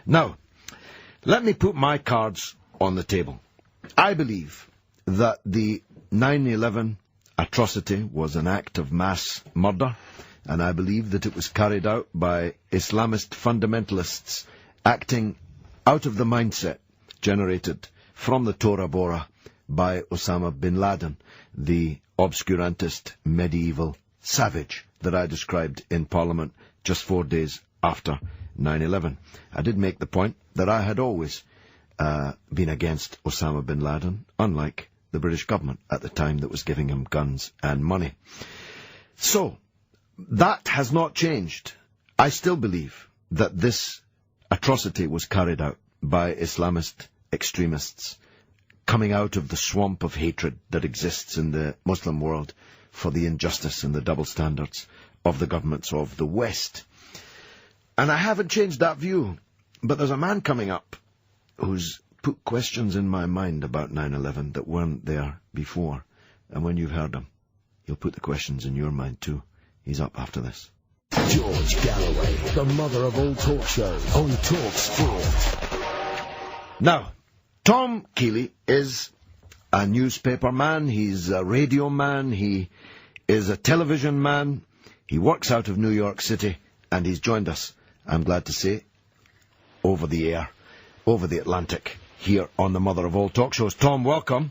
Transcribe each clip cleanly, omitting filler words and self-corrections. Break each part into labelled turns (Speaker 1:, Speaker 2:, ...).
Speaker 1: Now, let me put my cards on the table. I believe that the 9/11 atrocity was an act of mass murder, and I believe that it was carried out by Islamist fundamentalists acting out of the mindset generated from the Tora Bora by Osama bin Laden, the obscurantist medieval savage that I described in Parliament just 4 days after 9/11. I did make the point that I had always been against Osama bin Laden, unlike the British government at the time that was giving him guns and money. So, that has not changed. I still believe that this atrocity was carried out by Islamist extremists coming out of the swamp of hatred that exists in the Muslim world for the injustice and the double standards of the governments of the West. And I haven't changed that view, but there's a man coming up who's put questions in my mind about 9/11 that weren't there before, and when you've heard him, he'll put the questions in your mind too. He's up after this.
Speaker 2: George Galloway, the mother of all talk shows on talksport.
Speaker 1: Now, Tom Keeley is a newspaper man, he's a radio man, he is a television man, he works out of New York City, and he's joined us, I'm glad to say, over the air, over the Atlantic, here on the mother of all talk shows. Tom, welcome.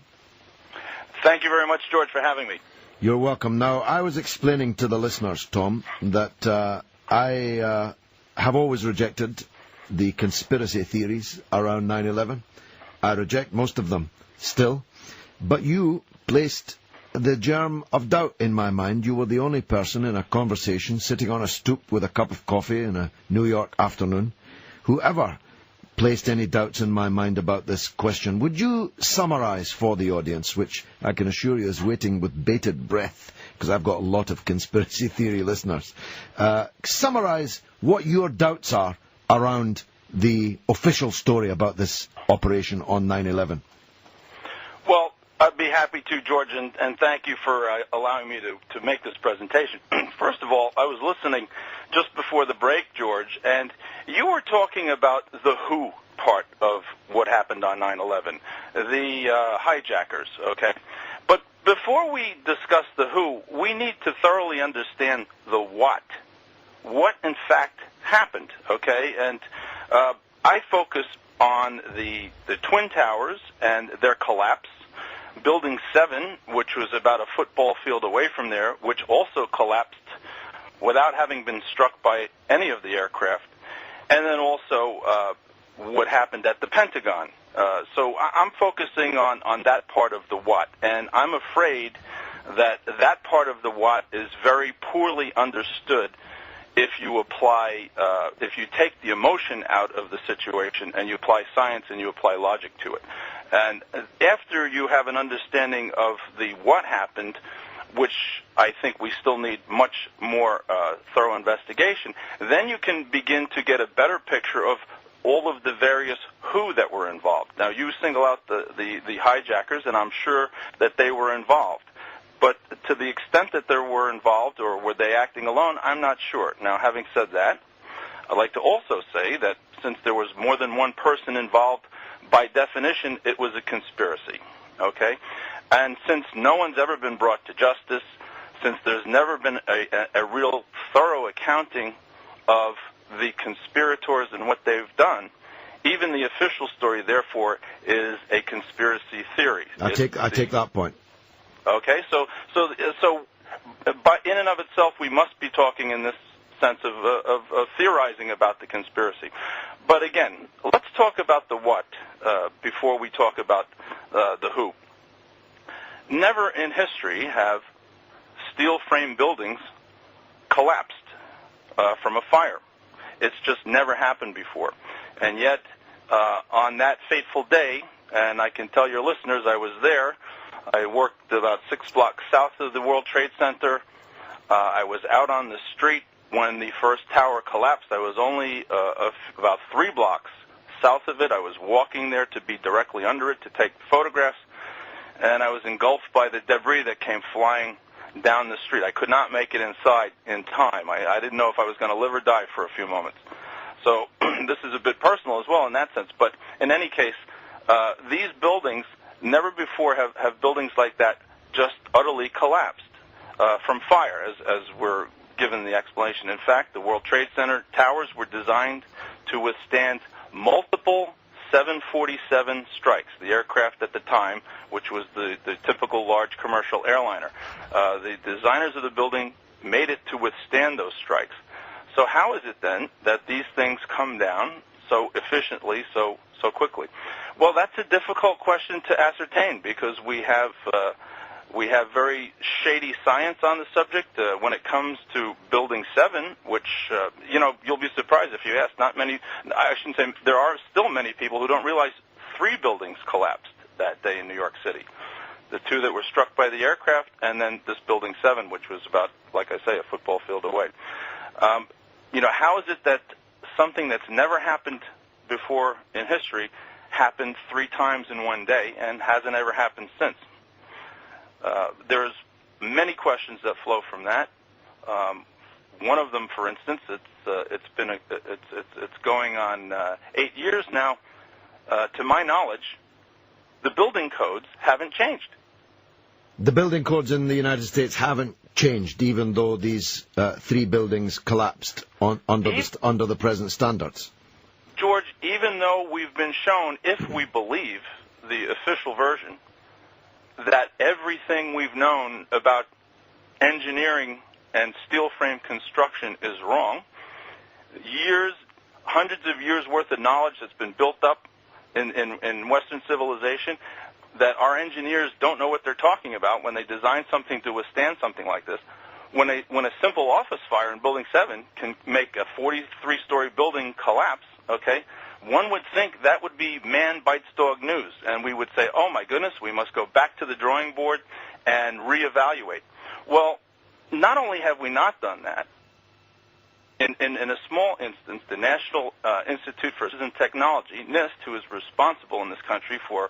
Speaker 3: Thank you very much, George, for having me.
Speaker 1: You're welcome. Now, I was explaining to the listeners, Tom, that I have always rejected the conspiracy theories around 9/11. I reject most of them still, but you placed the germ of doubt in my mind. You were the only person in a conversation sitting on a stoop with a cup of coffee in a New York afternoon who ever placed any doubts in my mind about this question. Would you summarize for the audience, which I can assure you is waiting with bated breath, because I've got a lot of conspiracy theory listeners, summarize what your doubts are around the official story about this operation on 9/11?
Speaker 3: Well, I'd be happy to, George, and thank you for allowing me to make this presentation. First of all, I was listening just before the break, George, and you were talking about the who part of what happened on 9/11, the hijackers, okay? But before we discuss the who, we need to thoroughly understand the what. What, in fact, happened, okay? And I focus on the Twin Towers and their collapse, Building 7, which was about a football field away from there, which also collapsed without having been struck by any of the aircraft, and then also what happened at the Pentagon. So I'm focusing on that part of the what, and I'm afraid that part of the what is very poorly understood if you apply, if you take the emotion out of the situation and you apply science and you apply logic to it. And after you have an understanding of the what happened, which I think we still need much more thorough investigation, then you can begin to get a better picture of all of the various who that were involved. Now, you single out the hijackers, and I'm sure that they were involved. But to the extent that they were involved, or were they acting alone, I'm not sure. Now, having said that, I'd like to also say that since there was more than one person involved, by definition, it was a conspiracy, okay? And since no one's ever been brought to justice, since there's never been a real thorough accounting of the conspirators and what they've done, even the official story, therefore, is a conspiracy theory.
Speaker 1: I take that point.
Speaker 3: Okay, so by in and of itself, we must be talking in this sense of theorizing about the conspiracy. But again, let's talk about the what before we talk about the who. Never in history have steel frame buildings collapsed from a fire. It's just never happened before. And yet, on that fateful day, and I can tell your listeners I was there, I worked about 6 blocks south of the World Trade Center. I was out on the street when the first tower collapsed. I was only about 3 blocks south of it. I was walking there to be directly under it to take photographs, and I was engulfed by the debris that came flying down the street. I could not make it inside in time. I didn't know if I was going to live or die for a few moments. So this is a bit personal as well in that sense. But in any case, these buildings, never before have buildings like that just utterly collapsed from fire, as we're given the explanation. In fact, the World Trade Center towers were designed to withstand multiple 747 strikes, the aircraft at the time, which was the typical large commercial airliner. The designers of the building made it to withstand those strikes. So how is it then that these things come down so efficiently, so quickly? Well, that's a difficult question to ascertain because we have very shady science on the subject when it comes to Building 7, which, you'll be surprised if you ask. Not many, I shouldn't say, there are still many people who don't realize 3 buildings collapsed that day in New York City. The 2 that were struck by the aircraft, and then this Building 7, which was about, like I say, a football field away. How is it that something that's never happened before in history happened 3 times in one day and hasn't ever happened since? There's many questions that flow from that. One of them, for instance, it's going on 8 years now. To my knowledge, the building codes haven't changed.
Speaker 1: The building codes in the United States haven't changed, even though these 3 buildings collapsed under the present standards.
Speaker 3: George, even though we've been shown, if we believe the official version, that everything we've known about engineering and steel frame construction is wrong, hundreds of years worth of knowledge that's been built up in Western civilization, that our engineers don't know what they're talking about when they design something to withstand something like this. When a simple office fire in Building 7 can make a 43-story building collapse, okay, one would think that would be man bites dog news, and we would say, oh my goodness, we must go back to the drawing board and reevaluate. Well, not only have we not done that, in a small instance, the National Institute for Citizen Technology, NIST, who is responsible in this country for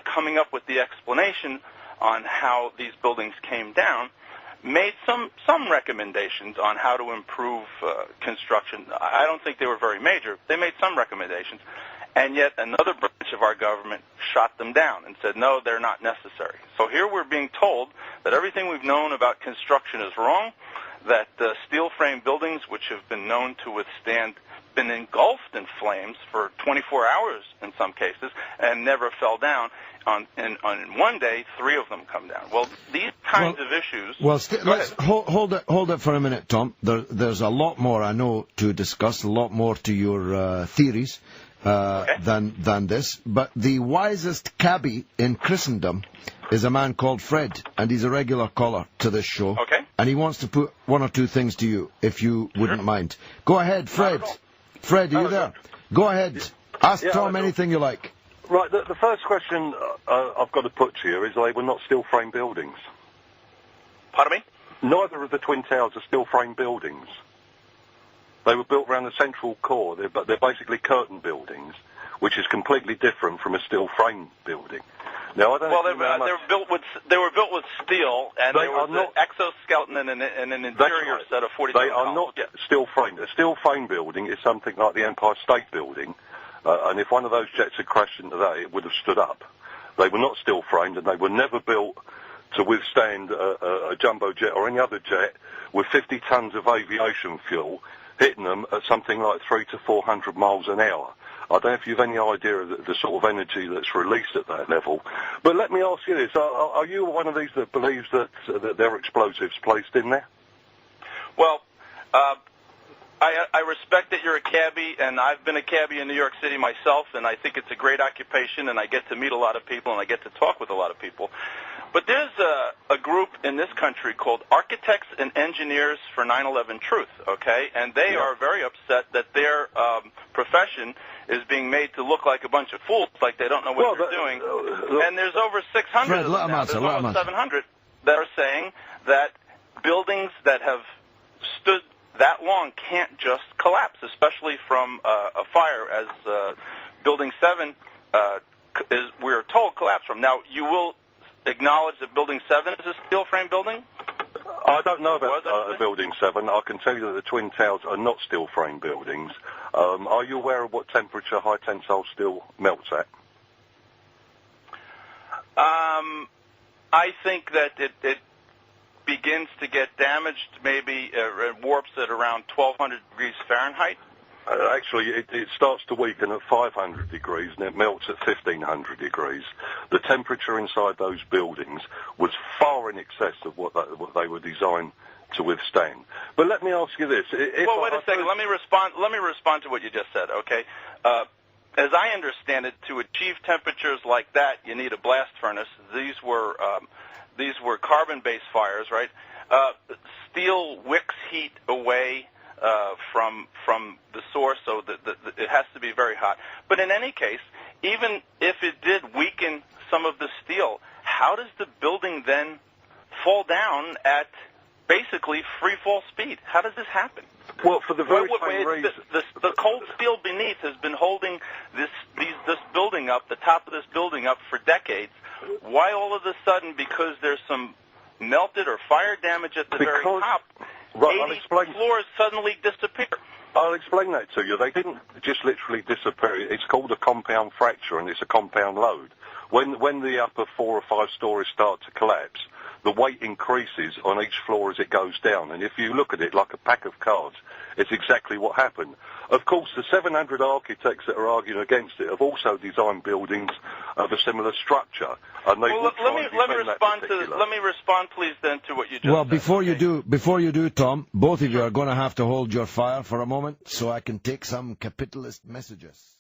Speaker 3: coming up with the explanation on how these buildings came down, made some recommendations on how to improve construction. I don't think they were very major. They made some recommendations, and yet another branch of our government shot them down and said, no, they're not necessary. So here we're being told that everything we've known about construction is wrong, that steel frame buildings, which have been known to withstand, been engulfed in flames for 24 hours in some cases, and never fell down. In one day, 3 of them come down. Well, these kinds of issues... Well,
Speaker 1: let's hold it for a minute, Tom. There's a lot more, I know, to discuss, a lot more to your theories than this. But the wisest cabbie in Christendom is a man called Fred, and he's a regular caller to this show.
Speaker 3: Okay.
Speaker 1: And he wants to put 1 or 2 things to you, if you wouldn't mind. Go ahead, Fred. Fred, are you there? Go ahead. Ask Tom anything you like.
Speaker 4: Right, the first question I've got to put to you is they were not steel frame buildings.
Speaker 3: Pardon me?
Speaker 4: Neither of the Twin Towers are steel frame buildings. They were built around the central core, but they're basically curtain buildings, which is completely different from a steel frame building. Now, I don't know
Speaker 3: they were built with steel, and there was an exoskeleton and an interior set of 47
Speaker 4: They are not steel framed. A steel frame building is something like the Empire State Building, and if one of those jets had crashed in today, it would have stood up. They were not steel framed, and they were never built to withstand a jumbo jet or any other jet with 50 tons of aviation fuel hitting them at something like 300 to 400 miles an hour. I don't know if you've any idea of the sort of energy that's released at that level. But let me ask you this. Are you one of these that believes that there are explosives placed in there?
Speaker 3: Well, I respect that you're a cabbie, and I've been a cabbie in New York City myself, and I think it's a great occupation, and I get to meet a lot of people, and I get to talk with a lot of people. But there's a group in this country called Architects and Engineers for 9/11 Truth, okay? And they are very upset that their profession is being made to look like a bunch of fools, like they don't know what they're doing. And there's over 600 of them now. There's almost 700 that are saying that buildings that have stood that long can't just collapse, especially from a fire, as Building 7 is, we're told, collapsed from. Now, you will acknowledge that Building 7 is a steel frame building?
Speaker 4: I don't know about Building 7. I can tell you that the Twin Towers are not steel frame buildings. Are you aware of what temperature high tensile steel melts at?
Speaker 3: I think that it begins to get damaged, maybe warps at around 1,200 degrees Fahrenheit.
Speaker 4: Actually, it starts to weaken at 500 degrees and it melts at 1,500 degrees. The temperature inside those buildings was far in excess of what they were designed to withstand. But let me ask you this.
Speaker 3: Well, wait a second. Let me respond to what you just said, okay? As I understand it, to achieve temperatures like that, you need a blast furnace. These were carbon-based fires, right? Steel wicks heat away from the source, so that it has to be very hot. But in any case, even if it did weaken some of the steel, how does the building then fall down at basically free fall speed? How does this happen?
Speaker 4: Well, for the very same reason,
Speaker 3: the cold steel beneath has been holding this building up, the top of this building up, for decades. Why all of a sudden, because there's some melted or fire damage at the very top, 80 floors suddenly disappear?
Speaker 4: I'll explain that to you. They didn't just literally disappear. It's called a compound fracture, and it's a compound load. When the upper 4 or 5 stories start to collapse, the weight increases on each floor as it goes down. And if you look at it like a pack of cards, it's exactly what happened. Of course, the 700 architects that are arguing against it have also designed buildings of a similar structure. And they let me
Speaker 3: respond, please, then, to what you just said.
Speaker 1: Well, before you do, Tom, both of you are going to have to hold your fire for a moment so I can take some capitalist messages.